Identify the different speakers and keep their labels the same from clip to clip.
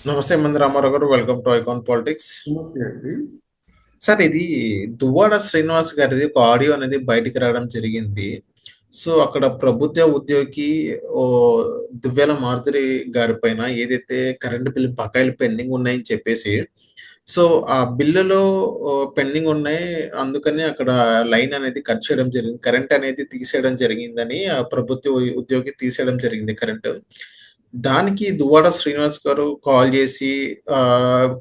Speaker 1: నమస్తే మంది రామారావు గారు. Welcome to icon politics.
Speaker 2: Okay అండి.
Speaker 1: సార్, ఇది దువ్వాడ శ్రీనివాస్ గారిది ఒక ఆడియో అనేది బయటికి రావడం జరిగింది. సో అక్కడ ప్రభుత్వ ఉద్యోగి ఓ దివ్యాల మారుతిరి గారి పైన ఏదైతే కరెంట్ బిల్లు బకాయిలు పెండింగ్ ఉన్నాయని చెప్పేసి, సో ఆ బిల్లులో పెండింగ్ ఉన్నాయి. అందుకని అక్కడ లైన్ అనేది కట్ చేయడం జరిగింది. కరెంట్ అనేది తీసేయడం జరిగిందని ఆ ప్రభుత్వ ఉద్యోగి తీసేయడం జరిగింది కరెంట్. దానికి దువ్వాడ శ్రీనివాస్ గారు కాల్ చేసి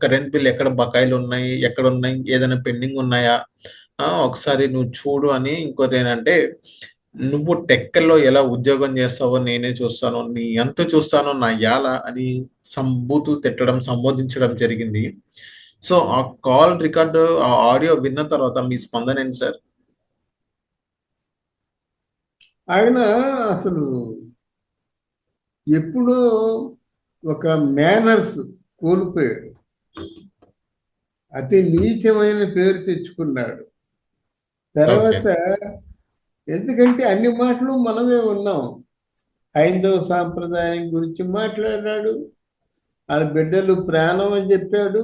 Speaker 1: కరెంట్ బిల్ ఎక్కడ బకాయిలున్నాయి? ఎక్కడున్నాయి? ఏదైనా పెండింగ్ ఉన్నాయా? ఒకసారి నువ్వు చూడు అని. ఇంకోటేంటంటే, "నువ్వు టెక్కల్లో ఎలా ఉద్యోగం చేస్తావో నేనే చూస్తాను. నీ అంతు చూస్తాను నా యాల" అని బూతులు తిట్టడం, సంబోధించడం జరిగింది. సో, ఆ కాల్ రికార్డు, ఆ ఆడియో విన్న తర్వాత మీ స్పందనేంటి సార్?
Speaker 2: ఆయన అసలు ఎప్పుడో ఒక మేనర్స్ కోల్పోయాడు. అతి నీచమైన పేరు తెచ్చుకున్నాడు.
Speaker 1: ఓకే.
Speaker 2: తర్వాత ఎందుకంటే అన్ని మాటలు మనమే ఉన్నాం. హైందవ సాంప్రదాయం గురించి మాట్లాడాడు. వాళ్ళ బిడ్డలు ప్రాణం అని చెప్పాడు.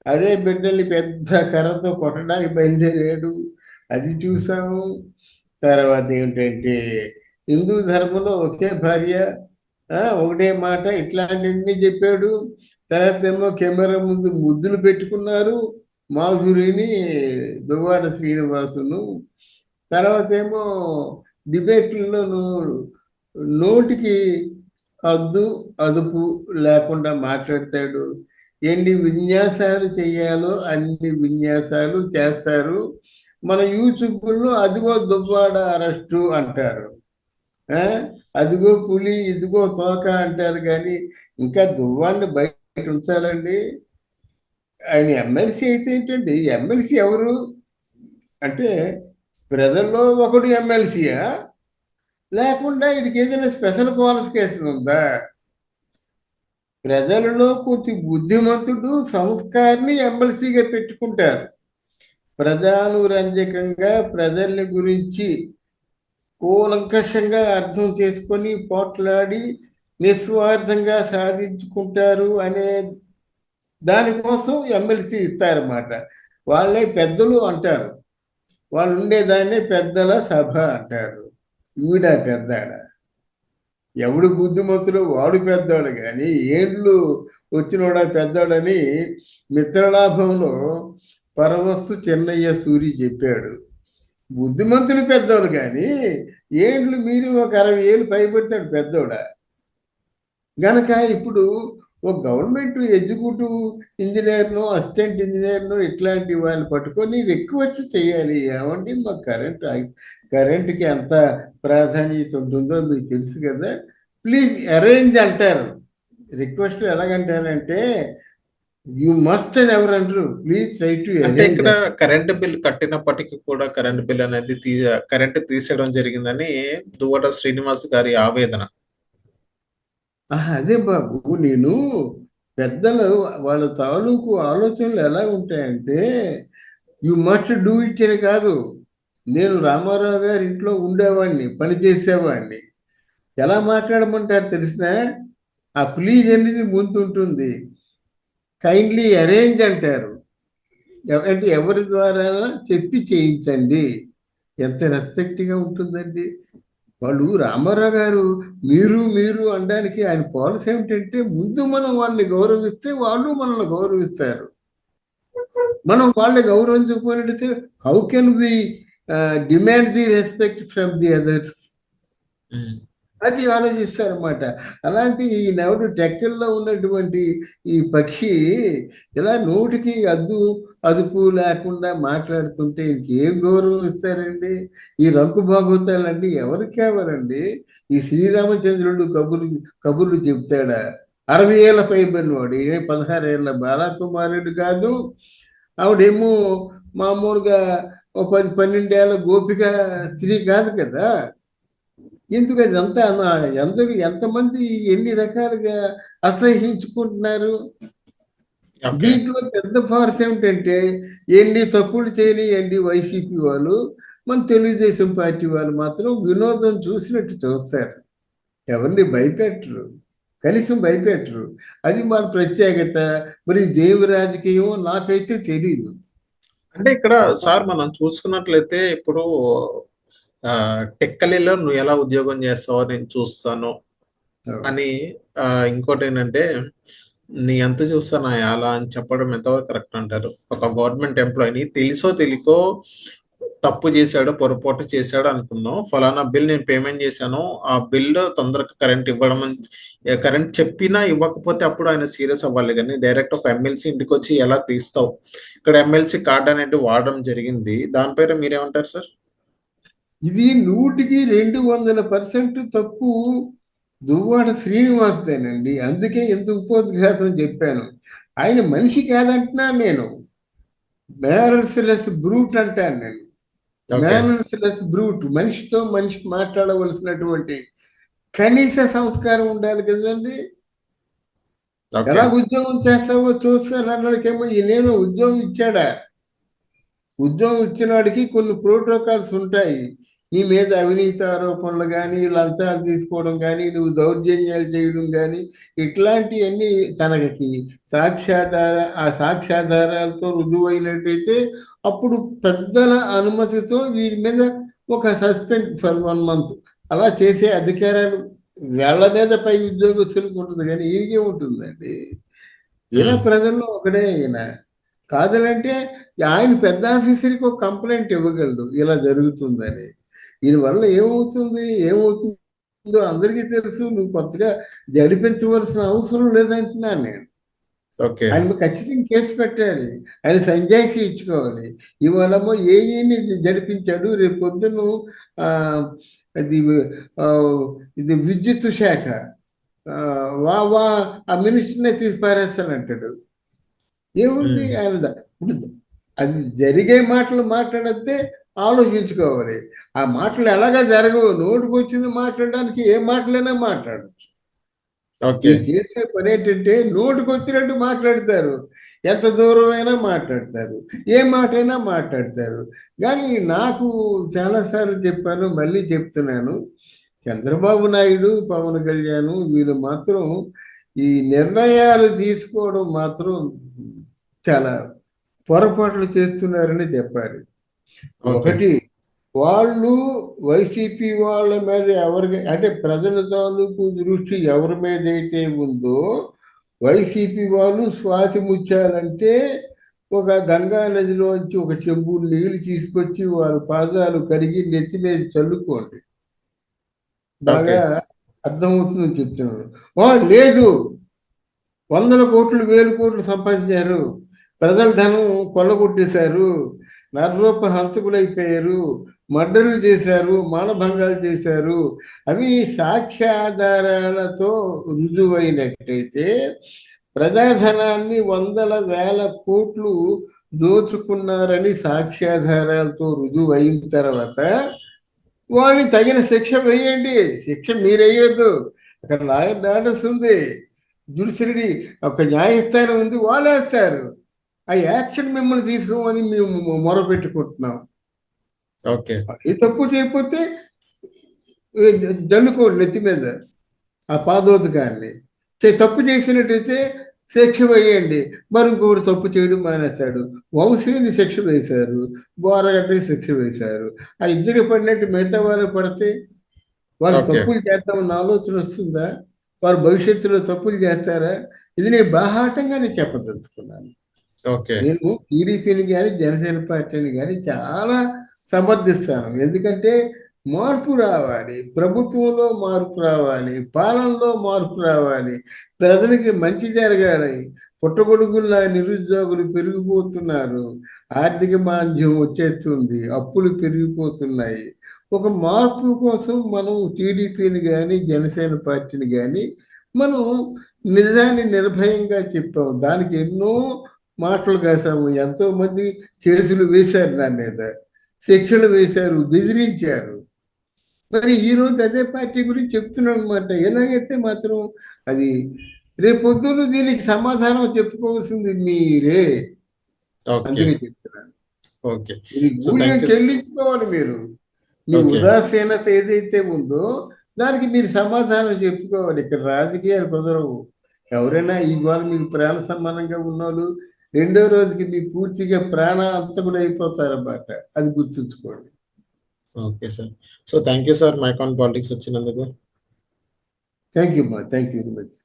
Speaker 2: అదే బిడ్డల్ని పెద్ద కర్రతో కొట్టడానికి బయలుదేరాడు. అది చూసాము. తర్వాత ఏమిటంటే హిందూ ధర్మంలో ఒకే భార్య, ఒకటే మాట, ఇట్లాంటివన్నీ చెప్పాడు. తర్వాత ఏమో కెమెరా ముందు ముద్దులు పెట్టుకున్నారు మాధురిని, దువ్వాడ శ్రీనివాసును. తర్వాత ఏమో డిబేట్లలో నోటికి హద్దు అదుపు లేకుండా మాట్లాడతాడు. ఎన్ని విన్యాసాలు చేయాలో అన్ని విన్యాసాలు చేస్తారు. మన యూట్యూబ్లో అదిగో దువ్వాడ అరెస్టు అంటారు, అదిగో పులి ఇదిగో తోక అంటారు. కానీ ఇంకా దువ్వాడిని బయట ఉంచాలండి. ఆయన ఎమ్మెల్సీ అయితే ఏంటండి? ఎమ్మెల్సీ ఎవరు అంటే ప్రజల్లో ఒకడు ఎమ్మెల్సీయా, లేకుండా వీడికి ఏదైనా స్పెషల్ క్వాలిఫికేషన్ ఉందా? ప్రజలలో కొంచెం బుద్ధిమంతుడు సంస్కారాన్ని ఎమ్మెల్సీగా పెట్టుకుంటారు. ప్రజానురంజకంగా ప్రజల్ని గురించి కూలంకషంగా అర్థం చేసుకొని పోట్లాడి నిస్వార్థంగా సాధించుకుంటారు అనే దానికోసం ఎమ్మెల్సీ ఇస్తారన్నమాట. వాళ్ళే పెద్దలు అంటారు. వాళ్ళు ఉండేదాన్నే పెద్దల సభ అంటారు. ఈవిడ పెద్దాడ, ఎవడు బుద్ధిమంతుడు వాడు పెద్దవాడు. కానీ ఏండ్లు వచ్చినోడా పెద్దవాడని మిత్రలాభంలో పరవస్తు చెన్నయ్య సూరి చెప్పాడు. బుద్ధిమంతులు పెద్దవాడు, కానీ ఏండ్లు మీరు ఒక 60 ఏళ్ళు పైబడతాడు పెద్దోడా. గనక ఇప్పుడు ఒక గవర్నమెంట్ ఎగ్జిక్యూటివ్ ఇంజనీర్ను, అసిస్టెంట్ ఇంజనీర్ను ఇట్లాంటి వాళ్ళు పట్టుకొని రిక్వెస్ట్ చేయాలి. ఏమండి మా కరెంట్కి ఎంత ప్రాధాన్యత ఉంటుందో మీకు తెలుసు కదా, ప్లీజ్ అరేంజ్ అంటారు. రిక్వెస్ట్ ఎలాగంటారంటే యూ మస్ట్ అని ఎవరు అంటారు, ప్లీజ్ ట్రై టు
Speaker 1: అంటే
Speaker 2: అరేంజ్.
Speaker 1: ఇక్కడ కరెంట్ బిల్ కట్టినప్పటికీ కూడా కరెంట్ బిల్ అనేది కరెంట్ తీసేయడం జరిగిందని దువ్వాడ శ్రీనివాస్ గారి ఆవేదన.
Speaker 2: అదే బాబు, నేను పెద్దలు వాళ్ళ తాలూకు ఆలోచనలు ఎలా ఉంటాయంటే యు మస్ట్ డూ ఇట్ అని కాదు. నేను రామారావు గారి ఇంట్లో ఉండేవాడిని, పని చేసేవాడిని. ఎలా మాట్లాడమంటారు తెలిసిన? ఆ ప్లీజ్ అనేది ముందు ఉంటుంది. కైండ్లీ అరేంజ్ అంటారు. అంటే ఎవరి ద్వారా చెప్పి చేయించండి. ఎంత రెస్పెక్ట్గా ఉంటుందండి. వాళ్ళు రామారావు గారు మీరు మీరు అనడానికి ఆయన పాలసీ ఏమిటంటే ముందు మనం వాళ్ళని గౌరవిస్తే వాళ్ళు మనల్ని గౌరవిస్తారు. మనం వాళ్ళని గౌరవించకపోయినట్లయితే how can we demand the respect from the others? అది ఆలోచిస్తారన్నమాట. అలాంటి ఈయనెవడు టెక్కల్లో ఉన్నటువంటి ఈ పక్షి ఇలా నోటికి అదుపు లేకుండా మాట్లాడుతుంటే ఇంకేం గౌరవం ఇస్తారండి? ఈ రంకు భాగవతాలండి ఎవరికి కావాలండి? ఈ శ్రీరామచంద్రుడు కబుర్లు చెప్తాడా? 60 ఏళ్ళ పైబడినవాడు, 16 ఏళ్ళ బాలకుమారుడు కాదు. ఆవిడేమో మామూలుగా ఓ 10-12 ఏళ్ళ గోపిక స్త్రీ కాదు కదా. ఎందుకు అదంతా అందరూ ఎంతమంది ఎన్ని రకాలుగా అసహించుకుంటున్నారు? దీంట్లో పెద్ద ఫార్స్ ఏమిటంటే ఎన్ని తప్పులు చేయనియండి వైసీపీ వాళ్ళు, మన తెలుగుదేశం పార్టీ వాళ్ళు మాత్రం వినోదం చూసినట్టు చూస్తారు. ఎవరిని భయపెట్టరు. కనీసం భయపెట్టరు. అది మన ప్రత్యేకత. మరి దేవి రాజకీయం నాకైతే తెలీదు.
Speaker 1: అంటే ఇక్కడ సార్ మనం చూసుకున్నట్లయితే ఇప్పుడు టెక్కలిలో నువ్వు ఎలా ఉద్యోగం చేస్తావో నేను చూస్తాను అని ఇంకోటేంటంటే నీ ఎంత చూస్తానా అలా అని చెప్పడం ఎంతవరకు కరెక్ట్ అంటారు? ఒక గవర్నమెంట్ ఎంప్లాయీని తెలుసో తెలియకో తప్పు చేశాడు, పొరపాటు చేశాడు అనుకున్నాం. ఫలానా బిల్ నేను పేమెంట్ చేశాను. ఆ బిల్ తొందరగా కరెంట్ ఇవ్వడం కరెంట్ చెప్పినా ఇవ్వకపోతే అప్పుడు ఆయన సీరియస్ అవ్వాలి కానీ డైరెక్ట్ ఒక ఎమ్మెల్సీ ఇంటికి వచ్చి ఎలా తీస్తావు? ఇక్కడ ఎమ్మెల్సీ కార్డు అనేది వాడడం జరిగింది. దానిపైన మీరేమంటారు సార్?
Speaker 2: ఇది 100% తప్పు దువ్వాడ శ్రీనివాస్దేనండి. అందుకే ఎంత ఉపోద్ఘాతం చెప్పాను. ఆయన మనిషి కాదంటున్నాను నేను. మేనర్స్లెస్ బ్రూట్ అంటాను నేను. మేనర్స్లెస్ బ్రూట్. మనిషితో మనిషి మాట్లాడవలసినటువంటి కనీస సంస్కారం ఉండాలి కదండి. ఎలా ఉద్యోగం చేస్తావో చూస్తారు అన్నడికేమో నేను ఉద్యోగం ఇచ్చాడా? ఉద్యోగం ఇచ్చిన వాడికి కొన్ని ప్రోటోకాల్స్ ఉంటాయి. నీ మీద అవినీతి ఆరోపణలు కానీ, లంచాలు తీసుకోవడం కానీ, నువ్వు దౌర్జన్యాలు చేయడం కానీ, ఇట్లాంటివన్నీ తనకి ఆ సాక్ష్యాధారాలతో రుజువైనట్టయితే అప్పుడు పెద్దల అనుమతితో వీరి మీద ఒక సస్పెండ్ ఫర్ 1 month అలా చేసే అధికారాలు వేళ్ల మీద పై ఉద్యోగస్తులకు ఉంటుంది కానీ ఈయనకే ఉంటుందండి. ఈయన ప్రజల్లో ఒకడే ఈయన. కాదనంటే ఆయన పెద్ద ఆఫీసర్కి ఒక కంప్లైంట్ ఇవ్వగలడు ఇలా జరుగుతుందని. దీనివల్ల ఏమవుతుందో అందరికీ తెలుసు. నువ్వు కొత్తగా జడిపించవలసిన అవసరం లేదంటున్నాను నేను. ఆయన ఖచ్చితంగా కేసు పెట్టాలి. ఆయన సంజాయిషి ఇచ్చుకోవాలి. ఇవాళమో ఏఈని జడిపించాడు, రేపు పొద్దున్న ఇది విద్యుత్ శాఖ ఆ మినిస్టర్నే తీసి పారేస్తానంటాడు. ఏముంది ఆయన అది జరిగే మాటలు మాట్లాడితే ఆలోచించుకోవాలి. ఆ మాటలు ఎలాగా జరగవు. నోటికి వచ్చింది మాట్లాడడానికి ఏ మాటలైనా మాట్లాడచ్చు. చేసే పని ఏంటంటే నోటికి వచ్చినట్టు మాట్లాడతారు. ఎంత దూరమైనా మాట్లాడతారు, ఏ మాట అయినా మాట్లాడతారు. కానీ నాకు చాలాసార్లు చెప్పాను, మళ్ళీ చెప్తున్నాను, చంద్రబాబు నాయుడు, పవన్ కళ్యాణ్ వీళ్ళు మాత్రం ఈ నిర్ణయాలు తీసుకోవడం మాత్రం చాలా పొరపాట్లు చేస్తున్నారని చెప్పాలి. ఒకటి, వాళ్ళు వైసీపీ వాళ్ళ మీద ఎవరికి అంటే ప్రజల తాలూకు దృష్టి ఎవరి మీద అయితే ఉందో వైసీపీ వాళ్ళు స్వాతి ముత్యాలంటే ఒక గంగా నదిలోంచి ఒక చెంబు నీళ్లు తీసుకొచ్చి వాళ్ళ పాదాలు కడిగి నెత్తి మీద చల్లుకోండి, బాగా అర్థమవుతుందని చెప్తున్నాను. లేదు, 100 కోట్లు 1000 కోట్లు సంపాదించారు, ప్రజల ధనం కొల్లగొట్టేశారు, నరరూప హంతకులైపోయారు, మర్డర్లు చేశారు, మానభంగాలు చేశారు, అవి సాక్ష్యాధారాలతో రుజువైనట్టయితే ప్రజాధనాన్ని 100,000 కోట్లు దోచుకున్నారని సాక్ష్యాధారాలతో రుజువైన తర్వాత వాళ్ళని తగిన శిక్ష వేయండి. శిక్ష మీరేయద్దు. అక్కడ లాయర్ ఆర్డర్స్ ఉంది, జ్యుడిషియరీ ఒక న్యాయస్థానం ఉంది, వాళ్ళు వేస్తారు. ఆ యాక్షన్ మిమ్మల్ని తీసుకోమని మేము మొరపెట్టుకుంటున్నాం. ఈ తప్పు చేయకపోతే జల్లుకోండి నెత్తి మీద ఆ పాదోదకాన్ని. తప్పు చేసినట్టయితే శిక్ష వేయండి. మరి ఇంకొకటి తప్పు చేయడం మానేస్తాడు. వంశీని శిక్ష వేశారు, బోరగట్టకి శిక్ష వేశారు. ఆ ఇద్దరు పడినట్టు మిగతా వాళ్ళు పడితే వారు తప్పులు చేద్దామన్న ఆలోచన వస్తుందా? వారు భవిష్యత్తులో తప్పులు చేస్తారా? ఇది నేను బాహాటంగా నేను చెప్పదలుచుకున్నాను. నేను టీడీపీని కానీ జనసేన పార్టీని కానీ చాలా సమర్థిస్తాను. ఎందుకంటే మార్పు రావాలి, ప్రభుత్వంలో మార్పు రావాలి, పాలనలో మార్పు రావాలి, ప్రజలకి మంచి జరగాలి. పుట్టగొడుగుల నిరుద్యోగులు పెరిగిపోతున్నారు, ఆర్థిక మాంద్యం వచ్చేస్తుంది, అప్పులు పెరిగిపోతున్నాయి. ఒక మార్పు కోసం మనం టీడీపీని కానీ జనసేన పార్టీని కానీ మనం నిజాన్ని నిర్భయంగా చెప్పాం. దానికి ఎన్నో మాటలు కాసాము, ఎంతో మంది కేసులు వేశారు, నా మీద శిక్షలు వేశారు, బెదిరించారు. మరి ఈరోజు అదే పార్టీ గురించి చెప్తున్నాను అనమాట. ఎలాగైతే మాత్రం అది రేపొద్దున దీనికి సమాధానం చెప్పుకోవాల్సింది మీరే. అందుకే చెప్తున్నాను, చెల్లించుకోవాలి. మీరు మీ ఉదాసీనత ఏదైతే ఉందో దానికి మీరు సమాధానం చెప్పుకోవాలి. ఇక్కడ రాజకీయాలు కుదరవు. ఎవరైనా ఇవాళ మీకు ప్రాణ సంబంధంగా ఉన్నోళ్ళు రెండో రోజుకి మీ పూర్తిగా ప్రాణాంతకుడు అయిపోతారన్నమాట. అది గుర్తుంచుకోండి.
Speaker 1: Okay sir. So thank you sir మైకాన్ పాలిటిక్స్ వచ్చినందుకు.
Speaker 2: Thank you very much.